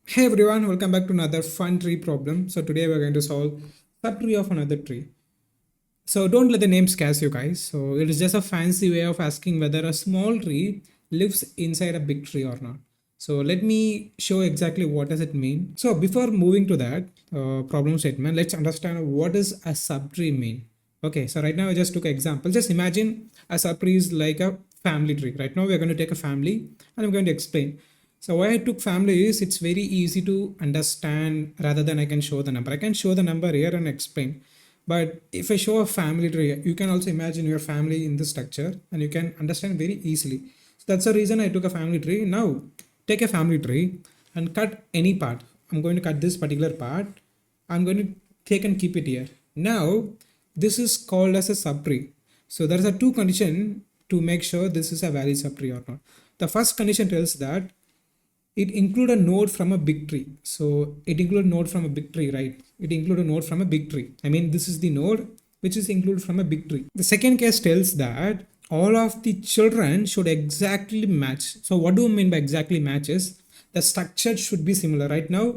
Hey everyone, welcome back to another fun tree problem. So today we're going to solve subtree of another tree. So don't let the name scare you guys. So it is just a fancy way of asking whether a small tree lives inside a big tree or not. So let me show exactly what does it mean. So before moving to that problem statement, let's understand what does a subtree mean. Okay, so right now I just took an example. Just imagine a subtree is like a family tree. Right now we're going to take a family and I'm going to explain. So why I took family is it's very easy to understand rather than I can show the number. I can show the number here and explain. But if I show a family tree, you can also imagine your family in the structure and you can understand very easily. So that's the reason I took a family tree. Now take a family tree and cut any part. I'm going to cut this particular part. I'm going to take and keep it here. Now this is called as a subtree. So there is a two condition to make sure this is a valid subtree or not. The first condition tells that it include a node from a big tree. So it include node from a big tree, right? It include a node from a big tree. I mean, this is the node which is included from a big tree. The second case tells that all of the children should exactly match. So what do I mean by exactly matches? The structure should be similar. Right now,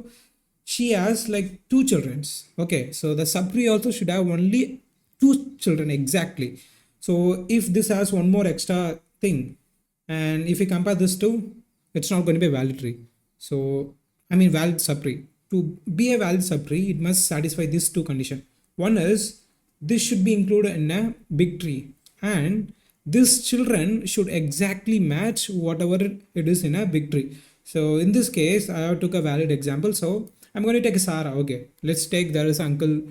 she has like two children. Okay, so the subtree also should have only two children exactly. So if this has one more extra thing, and if we compare this to, it's not going to be a valid tree. So I mean valid subtree. To be a valid subtree, it must satisfy these two conditions. One is this should be included in a big tree, and this children should exactly match whatever it is in a big tree. So in this case, I have took a valid example. So I'm going to take a Sarah. Okay, let's take there is Uncle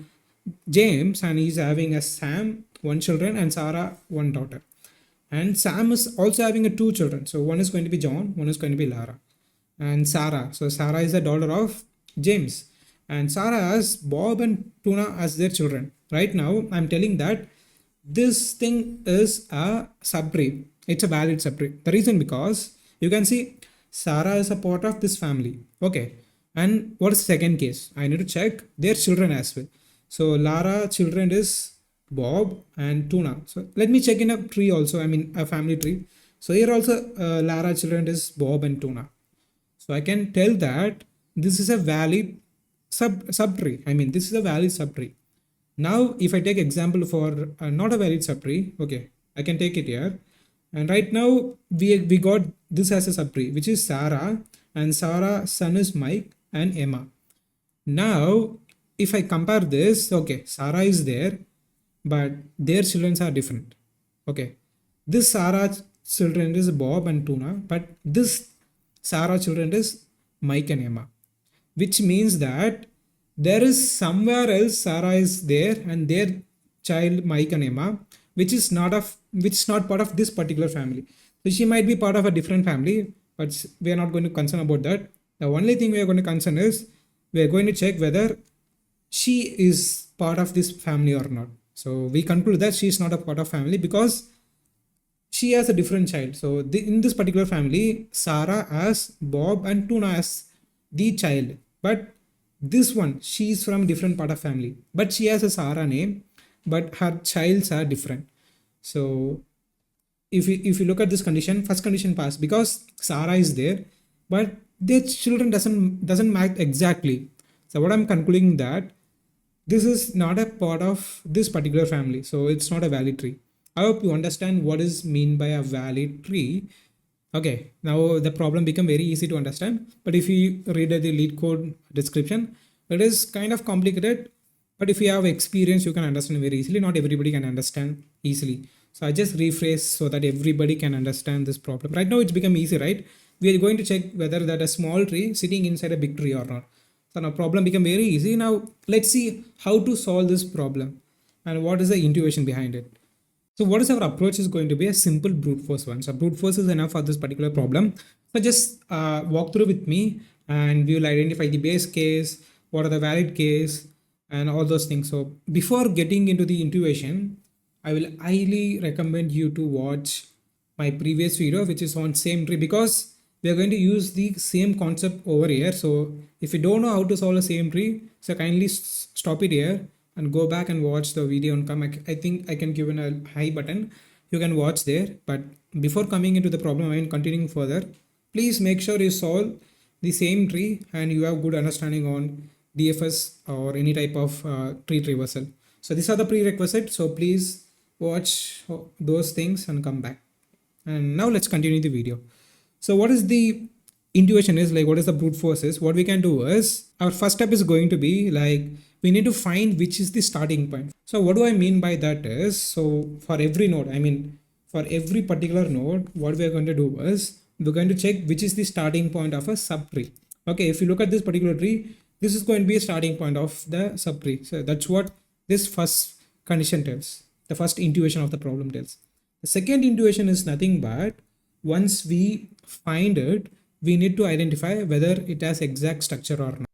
James and he's having a Sam, one children, and Sarah, one daughter. And Sam is also having a two children. So one is going to be John, one is going to be Lara. And Sarah. So Sarah is the daughter of James. And Sarah has Bob and Tuna as their children. Right now, I'm telling that this thing is a subtree. It's a valid subtree. The reason because you can see Sarah is a part of this family. Okay. And what is the second case? I need to check their children as well. So Lara children is Bob and Tuna. So let me check in a tree also. I mean a family tree. So here also Lara children is Bob and Tuna. So I can tell that this is a valid subtree. I mean this is a valid subtree. Now if I take example for not a valid subtree, okay, I can take it here. And right now we got this as a subtree, which is Sarah, and Sarah's son is Mike and Emma. Now if I compare this, okay, Sarah is there, but their children are different. Okay, this Sarah children is Bob and Tuna, but this Sarah children is Mike and Emma, which means that there is somewhere else Sarah is there and their child Mike and Emma, which is not part of this particular family. So she might be part of a different family, but we are not going to concern about that. The only thing we are going to concern is we are going to check whether she is part of this family or not. So we conclude that she is not a part of family because she has a different child. So in this particular family, Sarah has Bob and Tuna as the child. But this one, she is from different part of family. But she has a Sarah name, but her childs are different. So if you look at this condition, first condition pass because Sarah is there, but their children doesn't match exactly. So what I'm concluding that this is not a part of this particular family, so it's not a valid tree. I hope you understand what is mean by a valid tree. Okay, now the problem become very easy to understand, but if you read the lead code description, it is kind of complicated, but if you have experience you can understand very easily. Not everybody can understand easily, so I just rephrase so that everybody can understand this problem. Right now it's become easy, right? We are going to check whether that a small tree sitting inside a big tree or not. So now problem become very easy. Now let's see how to solve this problem and what is the intuition behind it. So what is our approach is going to be a simple brute force one. So brute force is enough for this particular problem. So just walk through with me and we will identify the base case, what are the valid case and all those things. So before getting into the intuition, I will highly recommend you to watch my previous video which is on same tree because we are going to use the same concept over here. So if you don't know how to solve a same tree, so kindly stop it here and go back and watch the video and come. I think I can give a high button. You can watch there. But before coming into the problem and continuing further, please make sure you solve the same tree and you have good understanding on DFS or any type of tree traversal. So these are the prerequisites. So please watch those things and come back. And now let's continue the video. So what is the intuition is like, what is the brute force is? What we can do is our first step is going to be like, we need to find which is the starting point. So what do I mean by that is, so for every node, I mean, for every particular node, what we are going to do is we're going to check which is the starting point of a subtree. Okay, if you look at this particular tree, this is going to be a starting point of the subtree. So that's what this first condition tells. The first intuition of the problem tells. The second intuition is nothing but once we find it, we need to identify whether it has exact structure or not.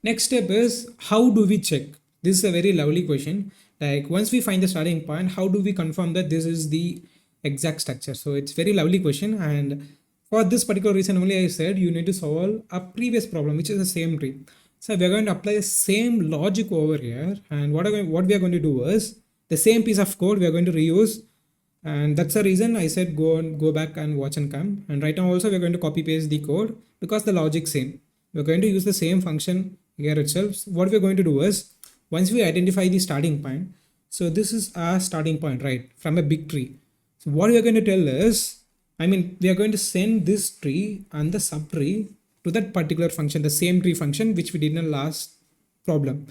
Next step is how do we check? This is a very lovely question. Like once we find the starting point, how do we confirm that this is the exact structure? So it's very lovely question, and for this particular reason only I said you need to solve a previous problem which is the same tree. So we are going to apply the same logic over here, and what we are going to do is the same piece of code we are going to reuse, and that's the reason I said go back and watch and come. And right now also we're going to copy paste the code because the logic same. We're going to use the same function here itself. So what we're going to do is once we identify the starting point, so this is our starting point, right, from a big tree. So what we are going to tell is, I mean, we are going to send this tree and the subtree to that particular function, the same tree function which we did in the last problem.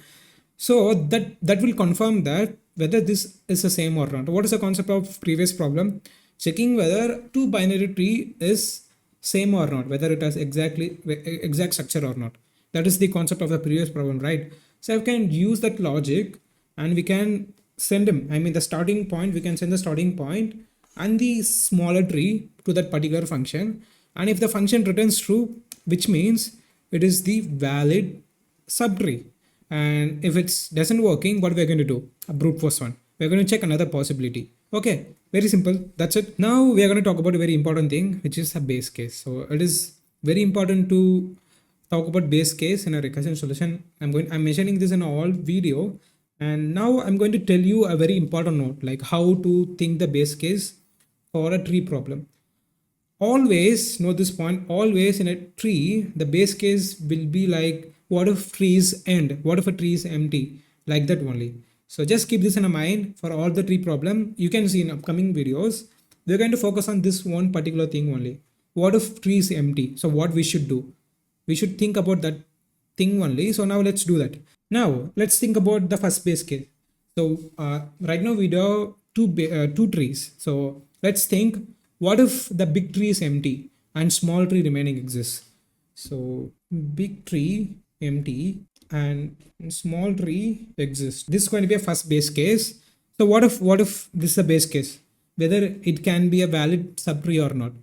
So that will confirm that whether this is the same or not. What is the concept of previous problem? Checking whether two binary tree is same or not, whether it has exact structure or not. That is the concept of the previous problem, right? So I can use that logic and we can send him, I mean the starting point, we can send the starting point and the smaller tree to that particular function. And if the function returns true, which means it is the valid subtree. And if it doesn't working, what we're going to do? A brute force one. We're going to check another possibility. Okay, very simple. That's it. Now we are going to talk about a very important thing, which is a base case. So it is very important to talk about base case in a recursion solution. I'm mentioning this in all video. And now I'm going to tell you a very important note, like how to think the base case for a tree problem. Always know this point, always in a tree, the base case will be like, what if trees end? What if a tree is empty? Like that only. So just keep this in mind for all the tree problem. You can see in upcoming videos, we're going to focus on this one particular thing only. What if tree is empty? So what we should do? We should think about that thing only. So now let's do that. Now let's think about the first base case. So right now we do two trees. So let's think, what if the big tree is empty and small tree remaining exists? So big tree empty and small tree exists. This is going to be a first base case. So what if this is a base case? Whether it can be a valid subtree or not.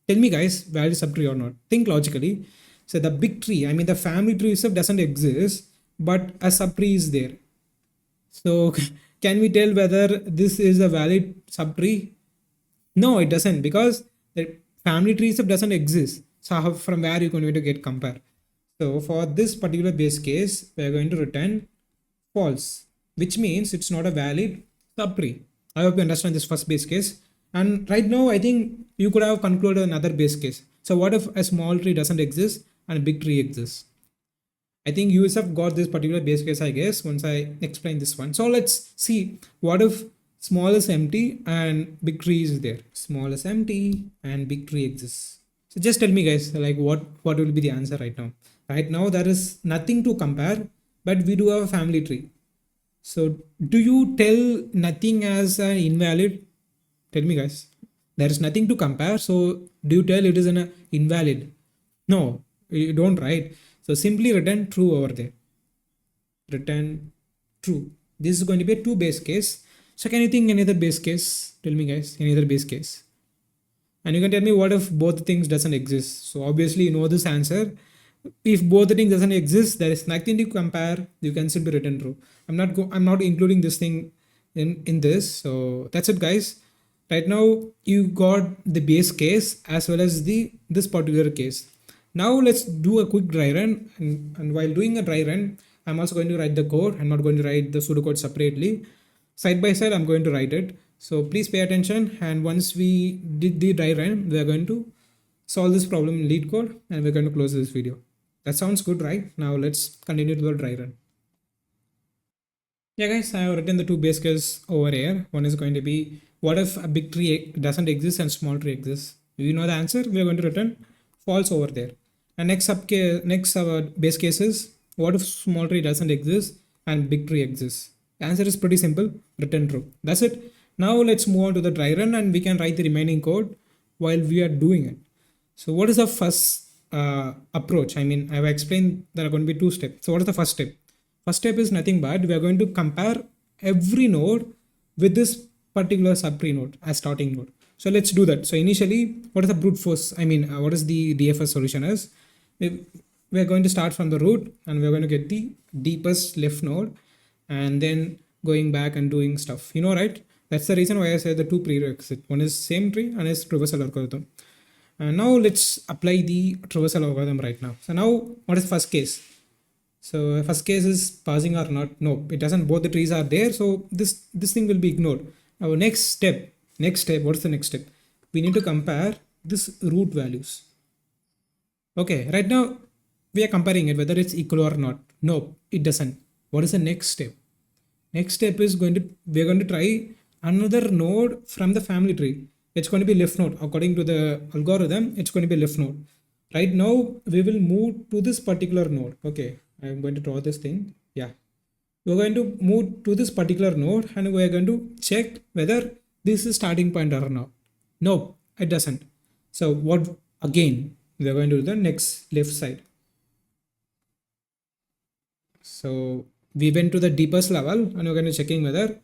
Tell me guys, valid subtree or not. Think logically. So the big tree, I mean the family tree itself doesn't exist, but a subtree is there. So can we tell whether this is a valid subtree? No, it doesn't, because the family tree itself doesn't exist. So from where you're going to get compare? So for this particular base case, we're going to return false, which means it's not a valid subtree. I hope you understand this first base case. And right now, I think you could have concluded another base case. So what if a small tree doesn't exist and a big tree exists? I think you have got this particular base case, I guess, once I explain this one. So let's see, what if small is empty and big tree is there? Small is empty and big tree exists. So just tell me guys, like what will be the answer right now? Right now there is nothing to compare, but we do have a family tree. So do you tell nothing as an invalid? Tell me guys, there is nothing to compare. So do you tell it is an invalid? No, you don't, right? So simply return true over there. Return true. This is going to be a two base case. So can you think any other base case? Tell me guys, any other base case? And you can tell me what if both things doesn't exist. So obviously you know this answer. If both the things doesn't exist, there is nothing to compare. You can simply return true. I'm not including this thing in this. So that's it guys. Right now you got the base case as well as this particular case. Now let's do a quick dry run, and while doing a dry run, I'm also going to write the code. I'm not going to write the pseudocode separately. Side by side, I'm going to write it. So please pay attention. And once we did the dry run, we are going to solve this problem in lead code, and we're going to close this video. That sounds good, right? Now let's continue to the dry run. Yeah guys, I have written the two base case over here. One is going to be, what if a big tree doesn't exist and small tree exists? You know the answer, we are going to return false over there. And next our base case is, what if small tree doesn't exist and big tree exists? The answer is pretty simple, return true. That's it. Now let's move on to the dry run and we can write the remaining code while we are doing it. So what is the first approach? I mean, I have explained there are going to be two steps. So what is the first step? First step is nothing but we are going to compare every node with this particular subtree node as starting node. So let's do that. So initially, what is the brute force? I mean, what is the DFS solution is? We are going to start from the root and we're going to get the deepest left node and then going back and doing stuff, you know, right? That's the reason why I said the two prerequisites. One is same tree and is traversal algorithm. And now let's apply the traversal algorithm right now. So now what is first case? So first case is passing or not. No, it doesn't. Both the trees are there. So this thing will be ignored. Our next step, what is the next step? We need to compare this root values. Okay, right now we are comparing it whether it's equal or not. No, it doesn't. What is the next step? Next step is we're going to try another node from the family tree. It's going to be left node. According to the algorithm, it's going to be left node. Right now, we will move to this particular node. Okay, I'm going to draw this thing. Yeah, we're going to move to this particular node and we're going to check whether this is starting point or not. No, it doesn't. So what again? We're going to do the next left side. So we went to the deepest level and we're going to checking whether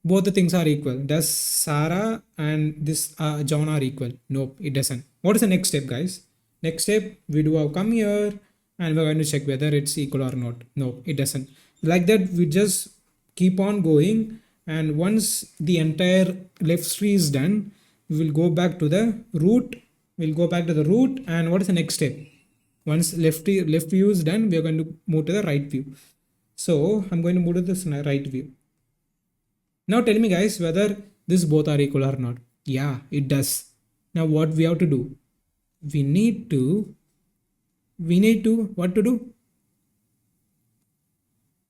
both the things are equal. Does Sarah and this John are equal? Nope, it doesn't. What is the next step, guys? Next step, we do have come here and we're going to check whether it's equal or not. No, it doesn't. Like that, we just keep on going. And once the entire left tree is done, we will go back to the root. We'll go back to the root. And what is the next step? Once left view is done, we are going to move to the right view. So I'm going to move to this right view. Now tell me guys whether this both are equal or not. Yeah, it does. Now what we have to do? We need to what to do?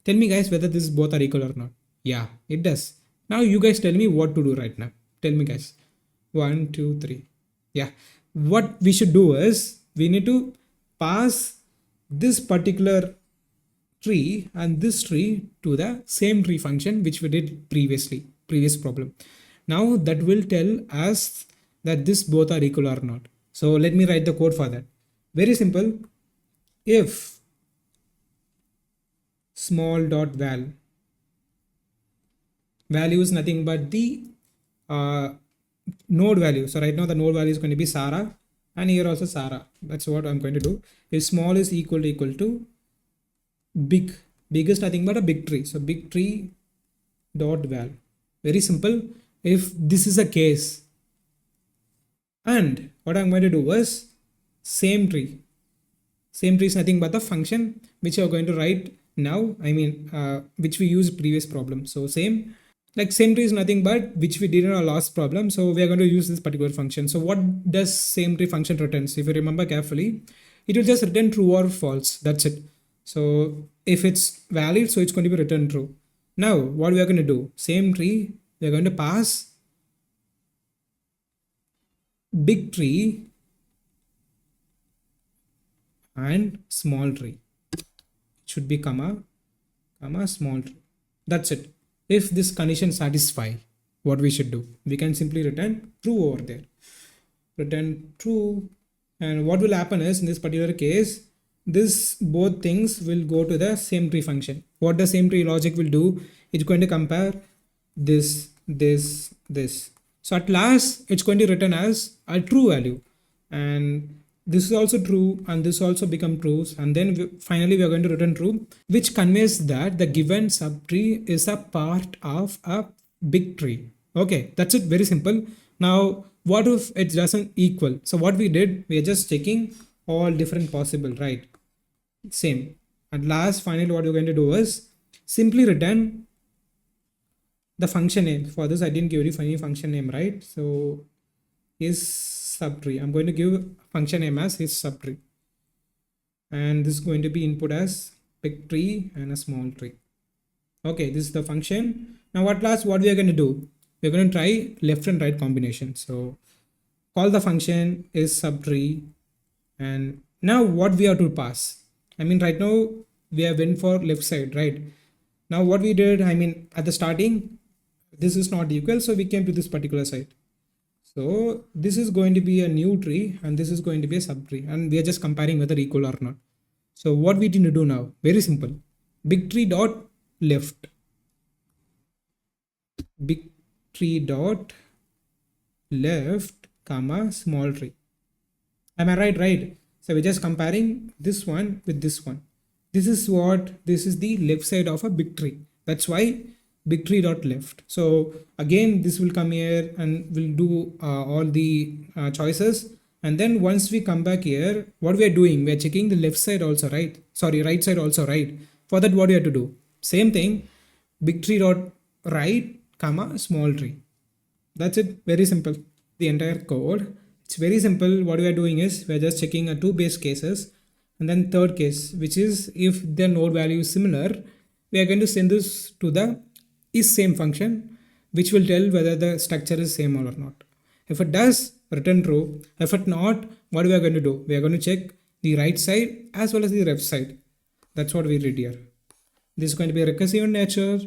Tell me guys whether this both are equal or not. Yeah, it does. Now you guys tell me what to do right now. Tell me guys. 1, 2, 3. Yeah. What we should do is we need to pass this particular tree and this tree to the same tree function which we did previous problem. Now that will tell us that this both are equal or not. So let me write the code for that. Very simple. If small dot value is nothing but the node value. So right now the node value is going to be Sarah and here also Sarah. That's what I'm going to do. If small is equal to big is nothing but a big tree. So big tree dot val. Very simple. If this is a case, and what I'm going to do is same tree is nothing but the function which you're going to write now. I mean which we used previous problem. So same tree is nothing but which we did in our last problem. So we are going to use this particular function. So what does same tree function returns? If you remember carefully, it will just return true or false. That's it. So if it's valid, so it's going to be returned true. Now what we are going to do? Same tree, we are going to pass big tree and small tree. It should be comma small tree. That's it. If this condition satisfy, what we should do? We can simply return true over there. Return true. And what will happen is in this particular case, this both things will go to the same tree function. What the same tree logic will do, it's going to compare this. So at last, it's going to return as a true value. And this is also true and this also become true. And then finally, we are going to return true, which conveys that the given subtree is a part of a big tree. Okay, that's it. Very simple. Now, what if it doesn't equal? So what we did, we are just checking all different possible, right? Same. At last, finally, what we're going to do is simply return the function name. For this, I didn't give you any function name, right? So is subtree. I'm going to give function name as his subtree. and this is going to be input as big tree and a small tree. Okay, this is the function. Now what we are going to do, we're going to try left and right combination. So call the function is subtree, and now what we have to pass, I mean right now we have went for left side, right? Now what we did, I mean at the starting this is not equal, so we came to this particular side. So this is going to be a new tree and this is going to be a subtree, and we are just comparing whether equal or not. So what we need to do now, very simple, big tree dot left, big tree dot left comma small tree. Am I right? Right. So we're just comparing this one with this one. This is the left side of a big tree. That's why big tree dot left. So again, this will come here and we'll do all the choices. And then once we come back here, what we are doing, we are checking the left side also, right? Sorry, right side also, right? For that, what do you have to do? Same thing, big tree dot right comma small tree. That's it. Very simple. The entire code. It's very simple. What we are doing is we're just checking two base cases, and then third case, which is if the node value is similar, we are going to send this to the is same function, which will tell whether the structure is same or not. If it does, return true. If it not, what we are going to do? We are going to check the right side as well as the left side. That's what we read here. This is going to be recursive in nature,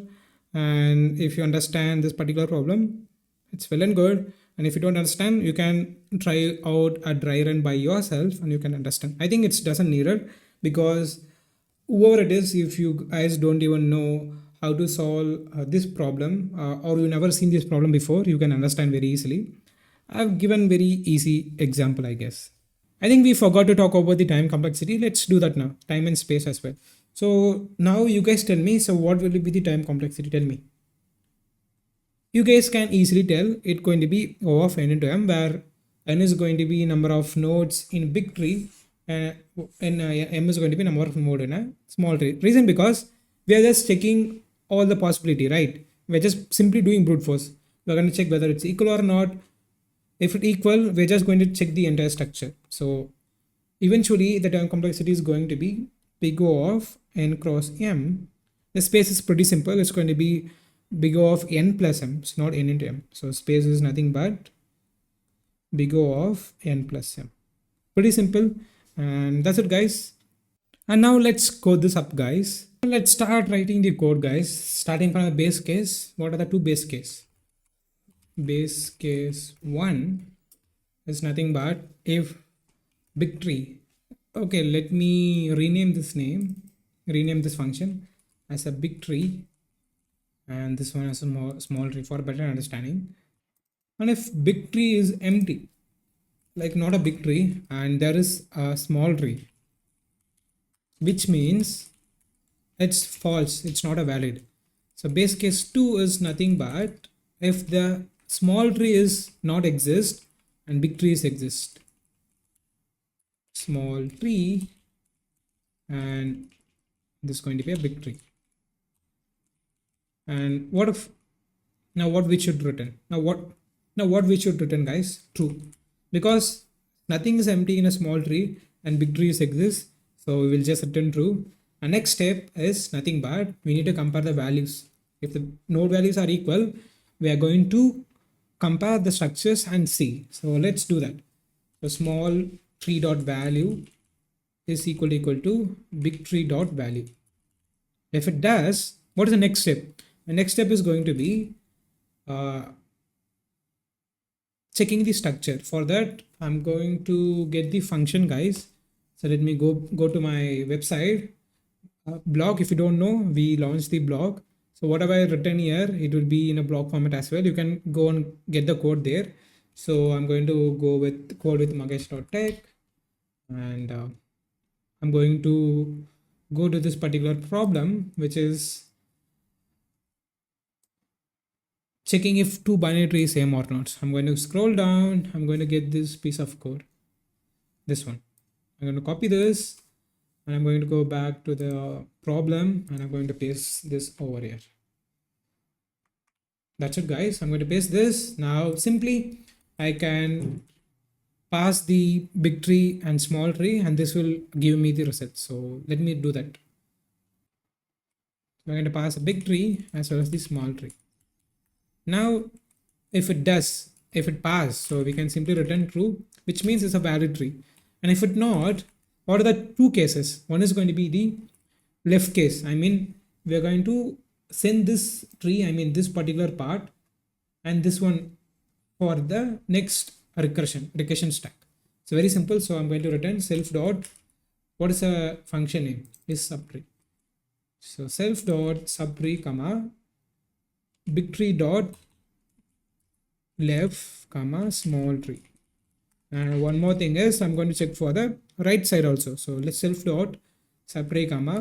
and if you understand this particular problem, it's well and good. And if you don't understand, you can try out a dry run by yourself and you can understand. I think it doesn't need it, because whoever it is, if you guys don't even know how to solve this problem, or you never seen this problem before, you can understand very easily. I've given very easy example, I guess. I think we forgot to talk about the time complexity. Let's do that now, time and space as well. So now you guys tell me, so what will be the time complexity? Tell me. You guys can easily tell it's going to be O of n into m, where n is going to be number of nodes in big tree and m is going to be number of nodes in a small tree. Reason, because we are just checking all the possibility, right? We're just simply doing brute force. We're going to check whether it's equal or not. If it's equal, we're just going to check the entire structure. So eventually the time complexity is going to be big O of n cross m. The space is pretty simple. It's going to be big O of n plus m. It's not n into m. So space is nothing but big O of n plus m. Pretty simple. And that's it, guys. And now let's code this up, guys. Let's start writing the code, guys. Starting from the base case. What are the two base case? Base case 1 is nothing but if big tree. Okay, let me rename this function as a big tree, and this one as a small tree for better understanding. And if big tree is empty, like not a big tree, and there is a small tree, which means it's false, it's not a valid. So base case 2 is nothing but if the small tree is not exist and big trees exist. Small tree and this is going to be a big tree. And what if now what we should return? Now what we should return, guys? True, because nothing is empty in a small tree and big trees exist, so we will just return true. And next step is nothing but we need to compare the values. If the node values are equal, we are going to compare the structures and see. So let's do that. So small tree dot value is equal to big tree dot value. If it does, what is the next step? The next step is going to be checking the structure. For that, I'm going to get the function, guys. So let me go to my website blog. If you don't know, we launched the blog. So whatever I written here, it will be in a blog format as well. You can go and get the code there. So I'm going to go with code with magesh.tech, and I'm going to go to this particular problem, which is checking if two binary trees same or not. So I'm going to scroll down. I'm going to get this piece of code, this one. I'm going to copy this and I'm going to go back to the problem and I'm going to paste this over here. That's it, guys. I'm going to paste this. Now simply I can pass the big tree and small tree, and this will give me the result. So let me do that. We're going to pass a big tree as well as the small tree. Now, if it pass, so we can simply return true, which means it's a valid tree. And if it not, what are the two cases? One is going to be the left case. I mean, we're going to send this tree, I mean this particular part, and this one for the next recursion stack. So very simple. So I'm going to return self dot, what is a function name, is subtree. So self dot subtree comma big tree dot left comma small tree. And one more thing is I'm going to check for the right side also. So let's self dot subtree comma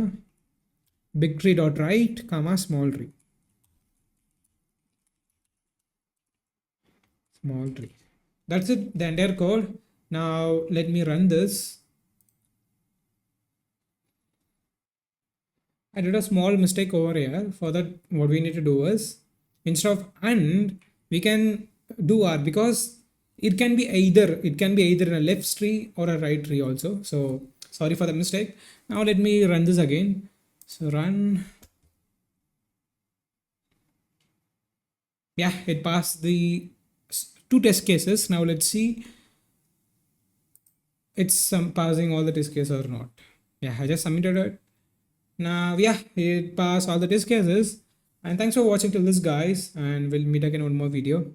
big tree dot right comma small tree. Small tree. That's it, the entire code. Now let me run this. I did a small mistake over here. For that, what we need to do is instead of and, we can do R, because it can be either in a left tree or a right tree also. So sorry for the mistake. Now let me run this again. So run. Yeah, it passed the two test cases. Now let's see it's passing all the test cases or not. Yeah, I just submitted it. Now, yeah, it passed all the test cases. And thanks for watching till this, guys. And we'll meet again in one more video.